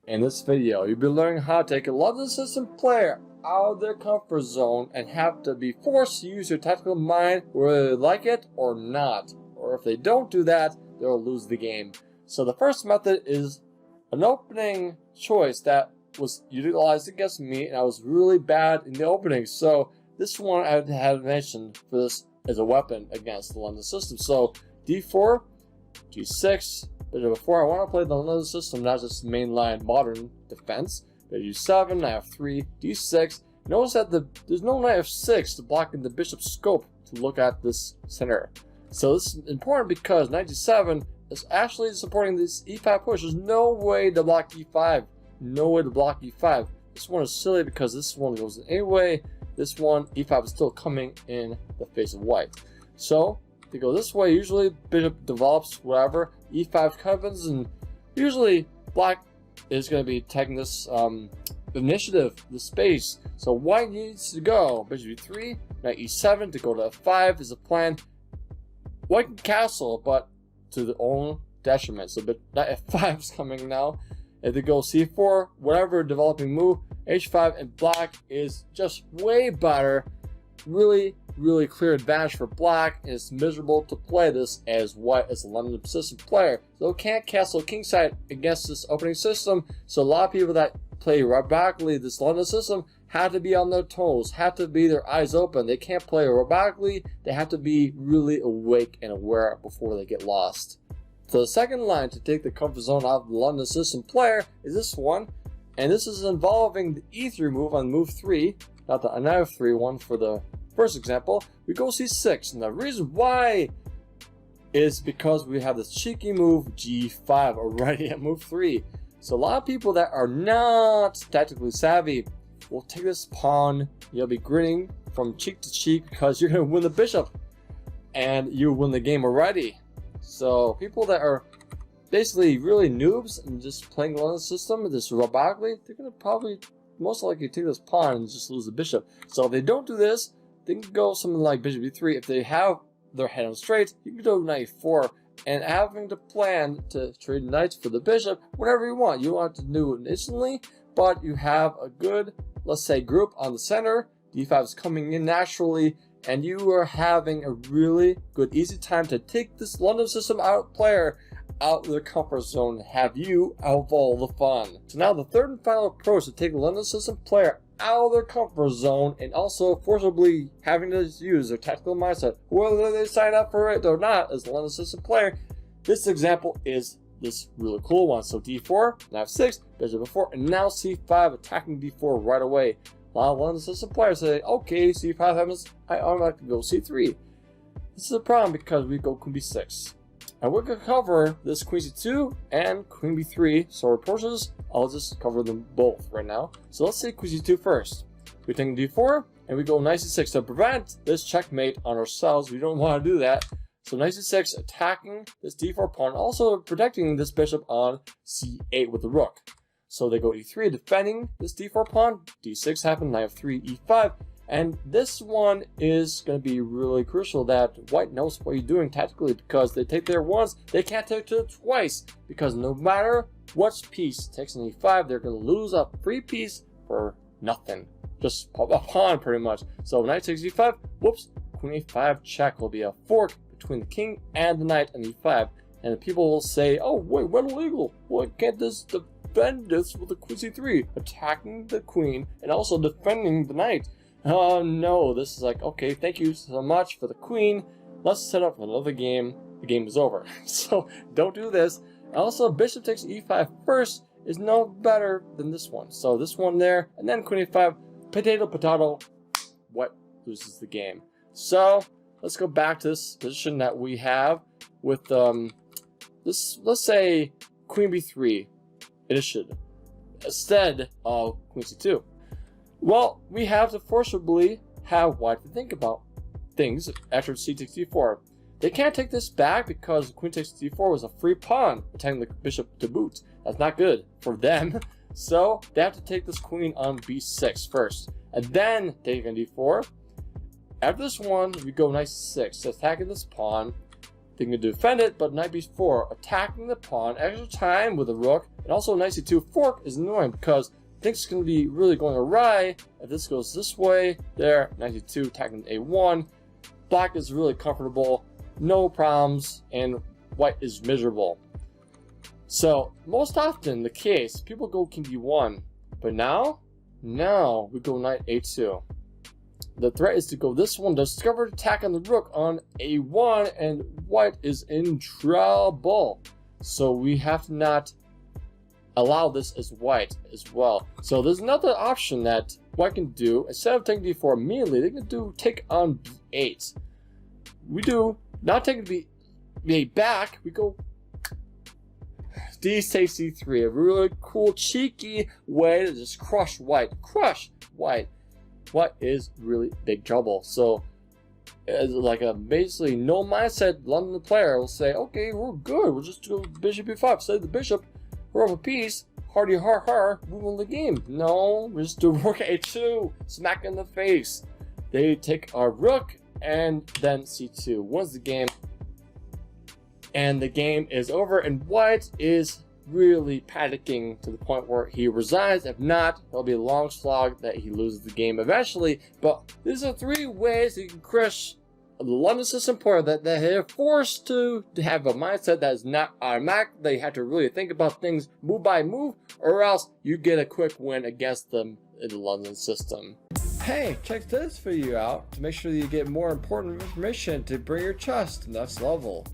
In this video, you'll be learning how to take a London system player out of their comfort zone and have to be forced to use their tactical mind whether they like it or not. Or if they don't do that, they'll lose the game. So the first method is an opening choice that was utilized against me, and I was really bad in the opening. So this one I had mentioned for this as a weapon against the London system. So d4, g6. But before I want to play the London system, not just mainline modern defense. But u7, knight f3, d6. Notice that there's no knight f6 to block in the bishop's scope to look at this center. So this is important because knight g7 is actually supporting this e5 push. There's no way to block e5. No way to block e5. This one is silly because this one goes anyway. This one, e5 is still coming in the face of white. So they go this way. Usually bishop develops whatever. e5 comes, and usually black is going to be taking this initiative, the space. So white needs to go bishop e3, knight e7 to go to f5 is a plan. White can castle, but to their own detriment. So knight f5 is coming now. If they go c4, whatever developing move, h5, and black is just way better. Really clear advantage for black, and it's miserable to play this as white as a London system player. So can't castle kingside against this opening system. So a lot of people that play robotically this London system have to be on their toes, have to be their eyes open. They can't play robotically. They have to be really awake and aware before they get lost. So the second line to take the comfort zone out of the London system player is this one, and this is involving the e3 move on move 3, not the knight f3 one for the first example. We go c6, and the reason why is because we have this cheeky move g5 already at move 3. So a lot of people that are not tactically savvy will take this pawn. You'll be grinning from cheek to cheek because you're going to win the bishop, and you win the game already. So people that are basically really noobs and just playing the London system, this robotically, they're going to probably most likely take this pawn and just lose the bishop. So if they don't do this, they can go something like bishop e3. If they have their head on straight, you can go knight e4, and having to plan to trade knights for the bishop whenever you want. You don't have to do it instantly, but you have a good, let's say, group on the center. d5 is coming in naturally, and you are having a really good, easy time to take this London system player out of their comfort zone and have you out of all the fun. So now the third and final approach to take the London system player out of their comfort zone and also forcibly having to use their tactical mindset, whether they sign up for it or not as a London system player. This example is this really cool one. So d4, knight f6, bishop f4, and now c5, attacking d4 right away. A lot of London system players say, okay, c5 happens, I automatically go c3. This is a problem because we go queen b6. And we're going to cover this queen c2 and queen b3 sword approaches. I'll just cover them both right now. So let's say queen c2 first. We take d4 and we go knight c6 to prevent this checkmate on ourselves. We don't want to do that. So knight c6 attacking this d4 pawn, also protecting this bishop on c8 with the rook. So they go e3 defending this d4 pawn, d6 happen, knight f3, e5. And this one is going to be really crucial that white knows what you're doing tactically, because they take there once, they can't take it twice, because no matter what piece takes an e5, they're going to lose a free piece for nothing. Just a pawn pretty much. So knight takes e5, whoops, queen e5 check will be a fork between the king and the knight and e5. And the people will say, oh wait, what illegal? Why can't this defend this with the queen c3, attacking the queen and also defending the knight? Oh no, this is like, okay, thank you so much for the queen. Let's set up another game. The game is over. So don't do this. Also, bishop takes e5 first is no better than this one. So this one there, and then queen e5, potato, what loses the game. So let's go back to this position that we have with this, let's say queen b3 instead of queen c2. Well, we have to forcibly have white to think about things after c takes d4. They can't take this back because queen takes d4 was a free pawn, attacking the bishop to boot. That's not good for them. So they have to take this queen on b6 first, and then take on d4. After this one, we go knight c6, attacking this pawn. They can defend it, but knight b4, attacking the pawn, extra time with the rook, and also knight c2 fork is annoying because things can be really going awry if this goes this way. There, knight c2 attacking a1. Black is really comfortable, no problems, and white is miserable. So most often the case, people go king b1, but now we go knight a2. The threat is to go this one, discovered attack on the rook on a1, and white is in trouble. So we have to not allow this as white as well. So there's another option that white can do. Instead of taking d4 immediately, they can take on b8. We do not take b8 back, we go d takes c3, a really cool cheeky way to just crush white. White is really big trouble. So as like a basically no mindset London player will say, okay, we're good, we'll just do bishop b5, save the bishop, we're up a piece, hardy har, move on the game. No, we just do rook a2, smack in the face. They take our rook and then c2, wins the game, and the game is over, and white is really panicking to the point where he resigns. If not, it'll be a long slog that he loses the game eventually. But these are 3 ways you can crush the London system player that they're forced to have a mindset that is not automatic. They have to really think about things move by move, or else you get a quick win against them in the London system. Hey, check this video out to make sure that you get more important information to bring your chess to the next level.